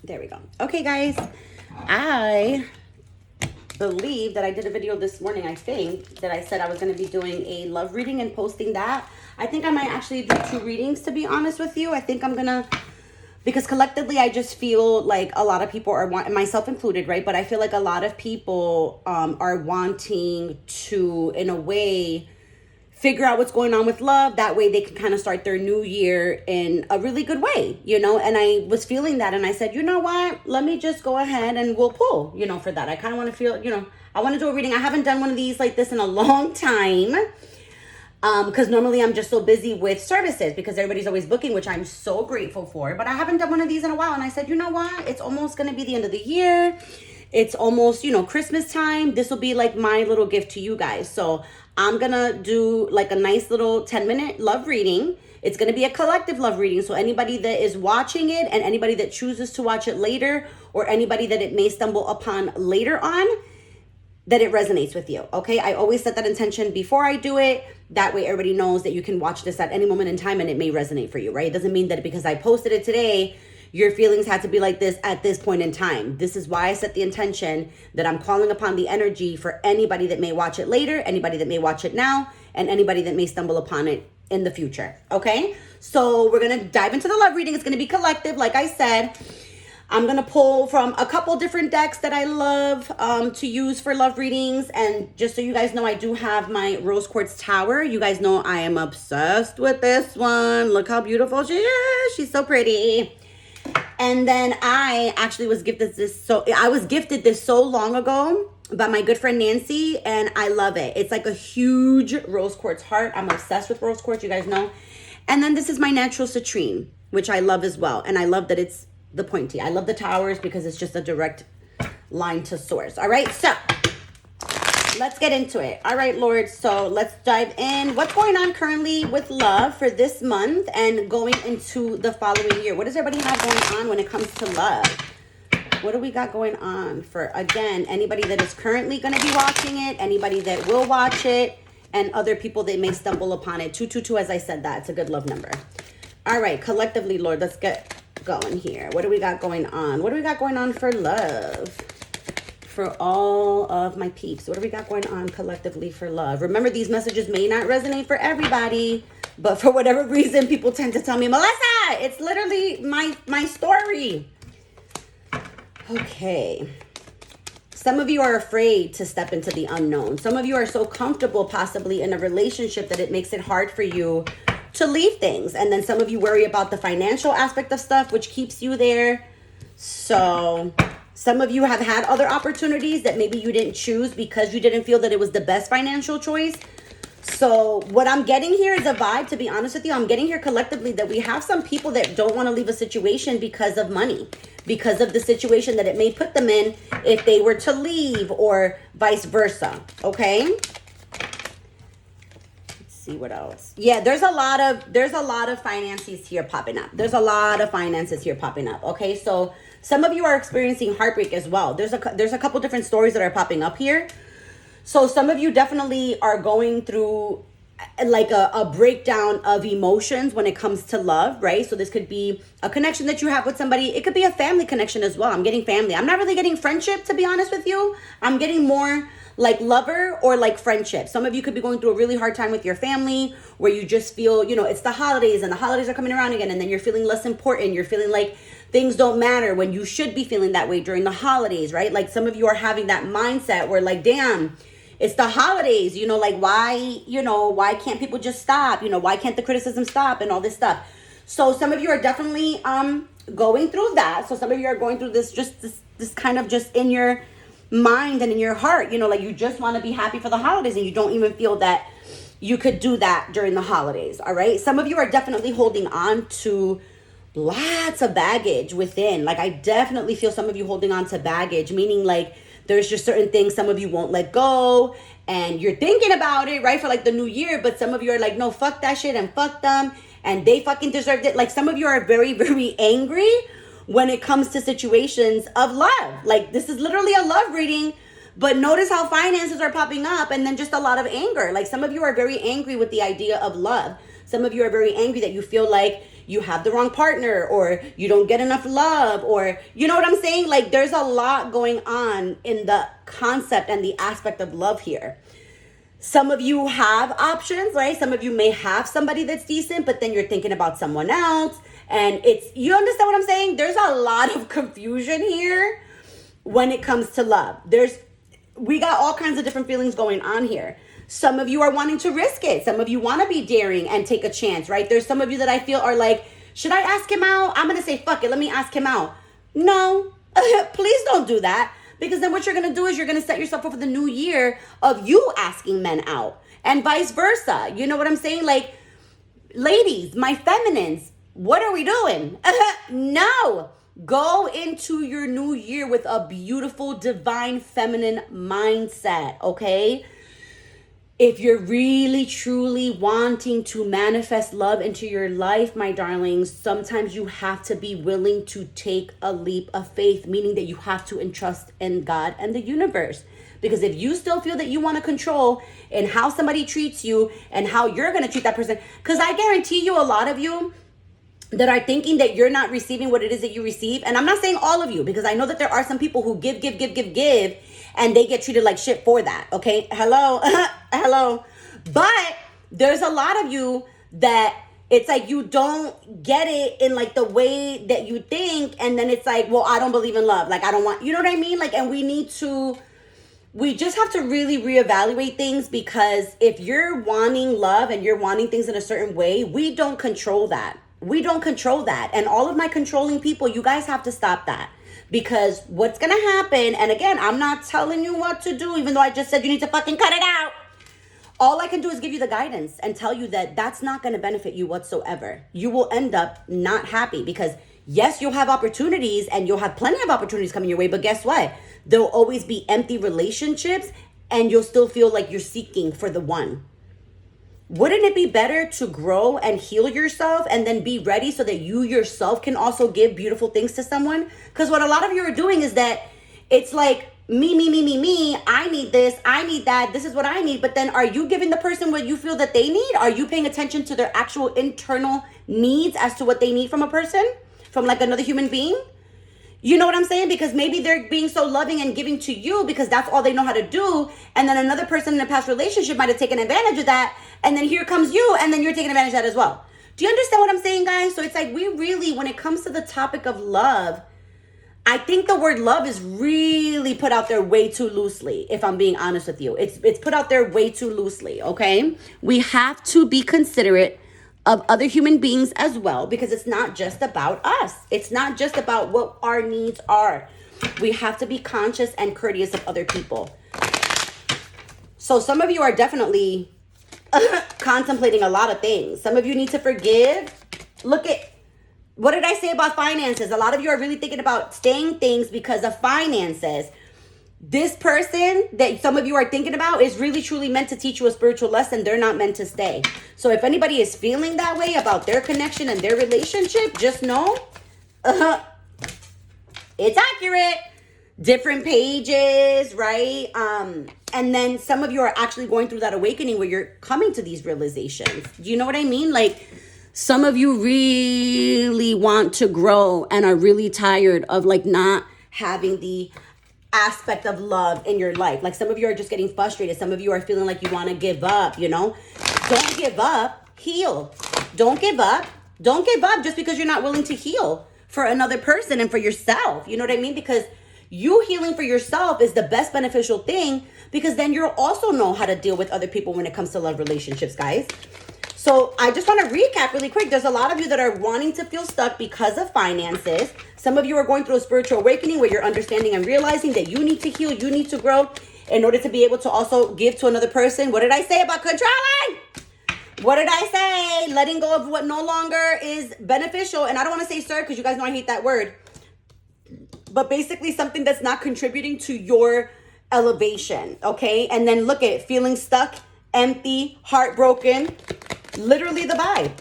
There we go. Okay, guys. I believe that I did a video this morning, I think, that I said I was going to be doing a love reading and posting that. I think I might actually do 2 readings, to be honest with you. I think I'm going to, because collectively I just feel like a lot of people are, myself included, right? But I feel like a lot of people are wanting to, in a way, figure out what's going on with love. That way they can kind of start their new year in a really good way, you know? And I was feeling that, and I said, you know what? Let me just go ahead and we'll pull, you know, for that. I kind of want to feel, you know, I want to do a reading. I haven't done one of these like this in a long time. Because normally I'm just so busy with services because everybody's always booking, which I'm so grateful for. But I haven't done one of these in a while. And I said, you know what? It's almost going to be the end of the year. It's almost, you know, Christmas time. This will be like my little gift to you guys. So I'm going to do like a nice little 10-minute love reading. It's going to be a collective love reading. So anybody that is watching it and anybody that chooses to watch it later, or anybody that it may stumble upon later on, that it resonates with you. Okay, I always set that intention before I do it. That way everybody knows that you can watch this at any moment in time and it may resonate for you, right? It doesn't mean that because I posted it today, your feelings had to be like this at this point in time. This is why I set the intention that I'm calling upon the energy for anybody that may watch it later, anybody that may watch it now, and anybody that may stumble upon it in the future. Okay, so we're gonna dive into the love reading. It's gonna be collective, like I said. I'm going to pull from a couple different decks that I love to use for love readings. And just so you guys know, I do have my Rose Quartz Tower. You guys know I am obsessed with this one. Look how beautiful she is. She's so pretty. And then I actually was gifted this. I was gifted this so long ago by my good friend Nancy, and I love it. It's like a huge Rose Quartz heart. I'm obsessed with Rose Quartz, you guys know. And then this is my natural citrine, which I love as well. And I love that it's the pointy. I love the towers because it's just a direct line to source. All right, so let's get into it. All right, Lord, so let's dive in. What's going on currently with love for this month and going into the following year? What does everybody have going on when it comes to love? What do we got going on for, again, anybody that is currently going to be watching it, anybody that will watch it, and other people that may stumble upon it? 222, as I said that. It's a good love number. All right, collectively, Lord, let's get going here. What do we got going on? What do we got going on for love? For all of my peeps. What do we got going on collectively for love? Remember, these messages may not resonate for everybody, but for whatever reason, people tend to tell me, Melissa, it's literally my story. Okay. Some of you are afraid to step into the unknown. Some of you are so comfortable possibly in a relationship that it makes it hard for you to leave things. And then some of you worry about the financial aspect of stuff, which keeps you there. So some of you have had other opportunities that maybe you didn't choose because you didn't feel that it was the best financial choice. So what I'm getting here is a vibe, to be honest with you. I'm getting here collectively that we have some people that don't want to leave a situation because of money, because of the situation that it may put them in if they were to leave, or vice versa. Okay. See what else. Yeah, there's a lot of finances here popping up. There's a lot of finances here popping up. Okay, so some of you are experiencing heartbreak as well. There's a couple different stories that are popping up here. So some of you definitely are going through like a breakdown of emotions when it comes to love, right? So this could be a connection that you have with somebody. It could be a family connection as well. I'm getting family. I'm not really getting friendship, to be honest with you. I'm getting more like lover or like friendship. Some of you could be going through a really hard time with your family where you just feel, you know, it's the holidays and the holidays are coming around again, and then you're feeling less important. You're feeling like things don't matter when you should be feeling that way during the holidays, right? Like some of you are having that mindset where like, damn, it's the holidays, you know, like why can't people just stop? You know, why can't the criticism stop and all this stuff? So some of you are definitely going through that. So some of you are going through this kind of just in your mind and in your heart, you know, like you just want to be happy for the holidays and you don't even feel that you could do that during the holidays. All right. Some of you are definitely holding on to lots of baggage within. Like I definitely feel some of you holding on to baggage, meaning like there's just certain things some of you won't let go and you're thinking about it, right, for like the new year. But some of you are like, no, fuck that shit and fuck them and they fucking deserved it. Like some of you are very, very angry when it comes to situations of love. Like this is literally a love reading, but notice how finances are popping up and then just a lot of anger. Like some of you are very angry with the idea of love. Some of you are very angry that you feel like you have the wrong partner, or you don't get enough love, or you know what I'm saying? Like there's a lot going on in the concept and the aspect of love here. Some of you have options, right? Some of you may have somebody that's decent, but then you're thinking about someone else. And you understand what I'm saying? There's a lot of confusion here when it comes to love. We got all kinds of different feelings going on here. Some of you are wanting to risk it. Some of you want to be daring and take a chance, right? There's some of you that I feel are like, should I ask him out? I'm going to say, fuck it, let me ask him out. No, please don't do that. Because then what you're going to do is you're going to set yourself up for the new year of you asking men out and vice versa. You know what I'm saying? Like, ladies, my feminines, what are we doing? No. Go into your new year with a beautiful, divine, feminine mindset, okay? If you're really, truly wanting to manifest love into your life, my darlings, sometimes you have to be willing to take a leap of faith, meaning that you have to entrust in God and the universe. Because if you still feel that you want to control in how somebody treats you and how you're going to treat that person, because I guarantee you, a lot of you that are thinking that you're not receiving what it is that you receive. And I'm not saying all of you, because I know that there are some people who give, and they get treated like shit for that. Okay. Hello. Hello. But there's a lot of you that it's like you don't get it in like the way that you think. And then it's like, well, I don't believe in love. Like, I don't want, you know what I mean? Like, and we just have to really reevaluate things, because if you're wanting love and you're wanting things in a certain way, we don't control that. We don't control that. And all of my controlling people, you guys have to stop that. Because what's going to happen, and again, I'm not telling you what to do, even though I just said you need to fucking cut it out. All I can do is give you the guidance and tell you that that's not going to benefit you whatsoever. You will end up not happy, because yes, you'll have opportunities and you'll have plenty of opportunities coming your way. But guess what? There'll always be empty relationships and you'll still feel like you're seeking for the one. Wouldn't it be better to grow and heal yourself and then be ready so that you yourself can also give beautiful things to someone? Because what a lot of you are doing is that it's like, me, I need this, I need that, this is what I need. But then are you giving the person what you feel that they need? Are you paying attention to their actual internal needs as to what they need from a person, from like another human being? You know what I'm saying? Because maybe they're being so loving and giving to you because that's all they know how to do. And then another person in a past relationship might have taken advantage of that. And then here comes you, and then you're taking advantage of that as well. Do you understand what I'm saying, guys? So it's like we really, when it comes to the topic of love, I think the word love is really put out there way too loosely, if I'm being honest with you. It's put out there way too loosely, okay? We have to be considerate of other human beings as well, because it's not just about us. It's not just about what our needs are. We have to be conscious and courteous of other people. So some of you are definitely contemplating a lot of things. Some of you need to forgive. Look at, what did I say about finances? A lot of you are really thinking about staying things because of finances. This person that some of you are thinking about is really truly meant to teach you a spiritual lesson. They're not meant to stay. So if anybody is feeling that way about their connection and their relationship, just know it's accurate. Different pages, right? And then some of you are actually going through that awakening where you're coming to these realizations. Do you know what I mean? Like, some of you really want to grow and are really tired of like not having the aspect of love in your life. Like, some of you are just getting frustrated. Some of you are feeling like you want to give up, you know? Don't give up. Heal. Don't give up. Don't give up just because you're not willing to heal for another person and for yourself. You know what I mean? Because you healing for yourself is the best beneficial thing, because then you'll also know how to deal with other people when it comes to love relationships, guys. So I just want to recap really quick. There's a lot of you that are wanting to feel stuck because of finances. Some of you are going through a spiritual awakening where you're understanding and realizing that you need to heal, you need to grow in order to be able to also give to another person. What did I say about controlling? What did I say? Letting go of what no longer is beneficial. And I don't want to say sir, because you guys know I hate that word. But basically something that's not contributing to your elevation, okay? And then look at feeling stuck, empty, heartbroken. Literally the vibe.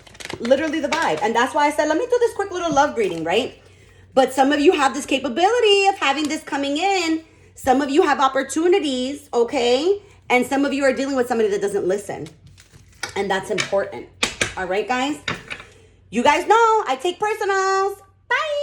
Literally the vibe. And that's why I said, let me do this quick little love reading, right? But some of you have this capability of having this coming in. Some of you have opportunities, okay? And some of you are dealing with somebody that doesn't listen. And that's important. All right, guys? You guys know I take personals. Bye.